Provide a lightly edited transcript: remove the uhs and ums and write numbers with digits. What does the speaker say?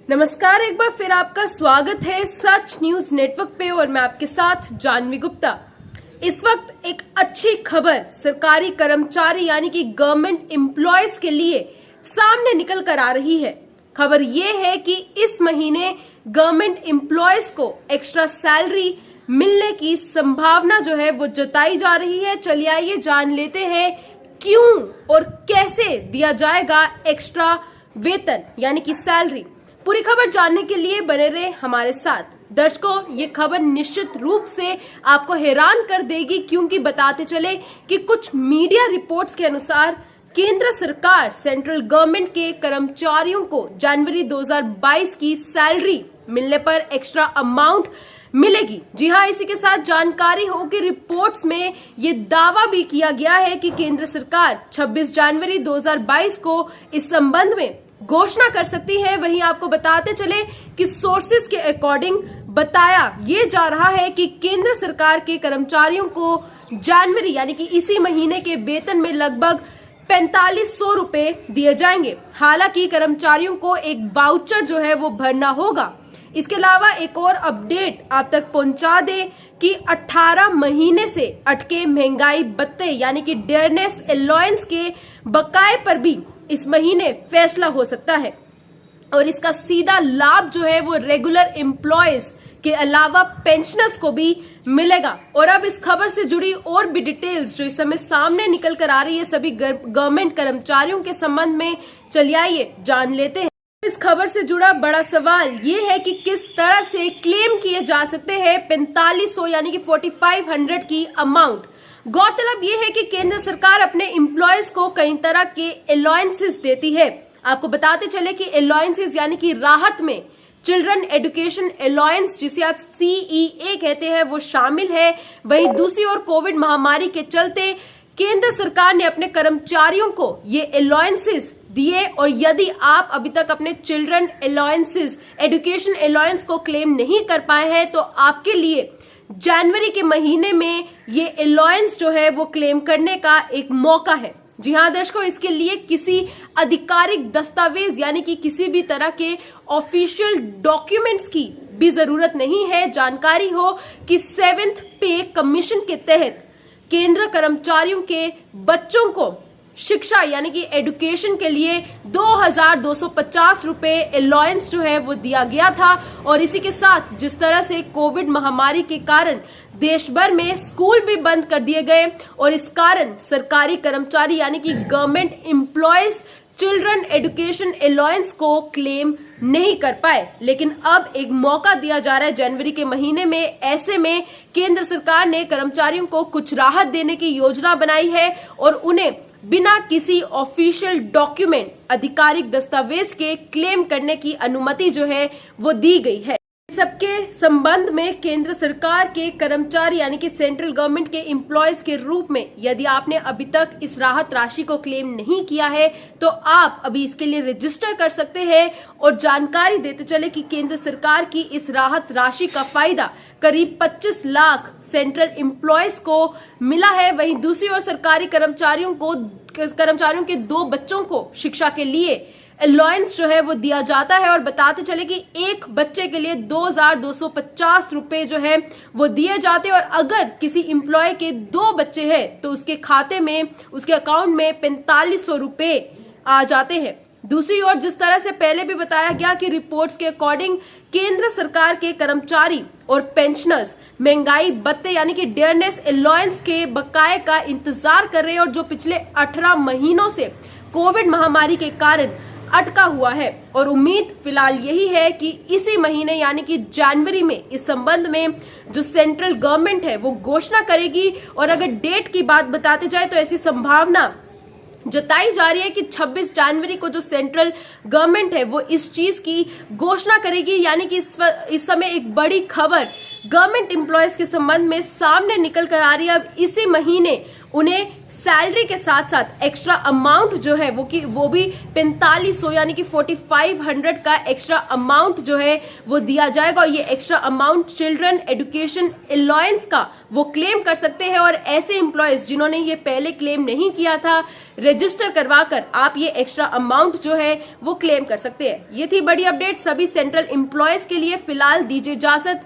नमस्कार, एक बार फिर आपका स्वागत है सच न्यूज नेटवर्क पे और मैं आपके साथ जानवी गुप्ता। इस वक्त एक अच्छी खबर सरकारी कर्मचारी यानी कि गवर्नमेंट एम्प्लॉयज के लिए सामने निकल कर आ रही है। खबर ये है कि इस महीने गवर्नमेंट एम्प्लॉयज को एक्स्ट्रा सैलरी मिलने की संभावना जो है वो जताई जा रही है। चलिए आइए जान लेते हैं क्यों और कैसे दिया जाएगा एक्स्ट्रा वेतन यानी कि सैलरी। पूरी खबर जानने के लिए बने रहे हमारे साथ। दर्शकों, ये खबर निश्चित रूप से आपको हैरान कर देगी, क्योंकि बताते चले कि कुछ मीडिया रिपोर्ट्स के अनुसार केंद्र सरकार सेंट्रल गवर्नमेंट के कर्मचारियों को जनवरी 2022 की सैलरी मिलने पर एक्स्ट्रा अमाउंट मिलेगी। जी हां, इसी के साथ जानकारी हो कि रिपोर्ट्स में ये दावा भी किया गया है कि केंद्र सरकार 26 जनवरी 2022 को इस संबंध में घोषणा कर सकती है। वहीं आपको बताते चले कि सोर्सेस के अकॉर्डिंग बताया ये जा रहा है कि केंद्र सरकार के कर्मचारियों को जनवरी यानी कि इसी महीने के वेतन में लगभग 4500 रुपए दिए जाएंगे। हालांकि कर्मचारियों को एक वाउचर जो है वो भरना होगा। इसके अलावा एक और अपडेट आप तक पहुंचा दे कि 18 महीने से अटके महंगाई भत्ते यानी कि डियरनेस अलाउंस के बकाये पर भी इस महीने फैसला हो सकता है और इसका सीधा लाभ जो है वो रेगुलर एम्प्लॉयज के अलावा पेंशनर्स को भी मिलेगा। और अब इस खबर से जुड़ी और भी डिटेल्स जो इस समय सामने निकल कर आ रही है सभी गवर्नमेंट कर्मचारियों के संबंध में, चलिए आइए जान लेते हैं। इस खबर से जुड़ा बड़ा सवाल ये है कि किस तरह से क्लेम किए जा सकते हैं 4500 यानी कि 4500 की अमाउंट। गौरतलब ये है कि केंद्र सरकार अपने एम्प्लॉयज को कई तरह के अलाउंसेस देती है। आपको बताते चले कि अलाउंसेस यानी कि राहत में चिल्ड्रन एजुकेशन अलाउंस, जिसे आप CEA कहते हैं, वो शामिल है। वहीं दूसरी ओर कोविड महामारी के चलते केंद्र सरकार ने अपने कर्मचारियों को ये अलाउंसेस दिए और यदि आप अभी तक अपने चिल्ड्रन अलाउंसेस एजुकेशन अलाउंस को क्लेम नहीं कर पाए हैं तो आपके लिए जनवरी के महीने में ये अलाउंस जो है वो क्लेम करने का एक मौका है। जी हाँ दर्शकों, इसके लिए किसी आधिकारिक दस्तावेज यानी कि किसी भी तरह के ऑफिशियल डॉक्यूमेंट्स की भी जरूरत नहीं है। जानकारी हो कि 7th पे कमीशन के तहत केंद्र कर्मचारियों के बच्चों को शिक्षा यानी कि एजुकेशन के लिए 2250 रुपए अलाउंस जो है वो दिया गया था। और इसी के साथ जिस तरह से कोविड महामारी के कारण देश भर में स्कूल भी बंद कर दिए गए और इस कारण सरकारी कर्मचारी यानी कि government employees children education allowance को क्लेम नहीं कर पाए, लेकिन अब एक मौका दिया जा रहा है जनवरी के महीने में। ऐसे में केंद्र सरकार ने कर्मचारियों को कुछ राहत देने की योजना बनाई है और उन्हें बिना किसी ऑफिशियल डॉक्यूमेंट आधिकारिक दस्तावेज के क्लेम करने की अनुमति जो है वो दी गई है। सबके संबंध में केंद्र सरकार के कर्मचारी यानी कि सेंट्रल गवर्नमेंट के एम्प्लॉयज के रूप में यदि आपने अभी तक इस राहत राशि को क्लेम नहीं किया है तो आप अभी इसके लिए रजिस्टर कर सकते हैं। और जानकारी देते चले कि केंद्र सरकार की इस राहत राशि का फायदा करीब 25 लाख सेंट्रल एम्प्लॉयज को मिला है। वहीं दूसरी ओर सरकारी कर्मचारियों के 2 बच्चों को शिक्षा के लिए अलाउंस जो है वो दिया जाता है और बताते चले कि एक बच्चे के लिए 2250 रुपए जो है वो दिए जाते हैं। और अगर किसी एम्प्लॉय के 2 बच्चे हैं तो उसके खाते में, उसके अकाउंट में 4500 रुपए आ जाते हैं। दूसरी ओर जिस तरह से पहले भी बताया गया कि रिपोर्ट्स के अकॉर्डिंग केंद्र सरकार के कर्मचारी और पेंशनर्स महंगाई भत्ते यानी कि डियरनेस अलाउंस के बकाये का इंतजार कर रहे हैं और जो पिछले 18 महीनों से कोविड महामारी के कारण अटका हुआ है। और उम्मीद फिलहाल यही है कि इसी महीने यानी कि जनवरी में इस संबंध में जो सेंट्रल गवर्नमेंट है वो घोषणा करेगी। और अगर डेट की बात बताते जाए तो ऐसी संभावना जताई जा रही है कि 26 जनवरी को जो सेंट्रल गवर्नमेंट है वो इस चीज की घोषणा करेगी। यानी कि इस समय एक बड़ी खबर गवर्नमेंट एम्प्लॉयज के संबंध में सामने निकल कर आ रही है। अब इसी महीने उन्हें सैलरी के साथ साथ एक्स्ट्रा अमाउंट जो है वो भी 4500 यानी कि 4500 का एक्स्ट्रा अमाउंट जो है वो दिया जाएगा। और ये extra amount children education allowance का वो क्लेम कर सकते हैं। और ऐसे एम्प्लॉयज जिन्होंने ये पहले क्लेम नहीं किया था, रजिस्टर करवाकर आप ये एक्स्ट्रा अमाउंट जो है वो क्लेम कर सकते हैं। ये थी बड़ी अपडेट सभी सेंट्रल एम्प्लॉयज के लिए। फिलहाल दीजिए इजाजत।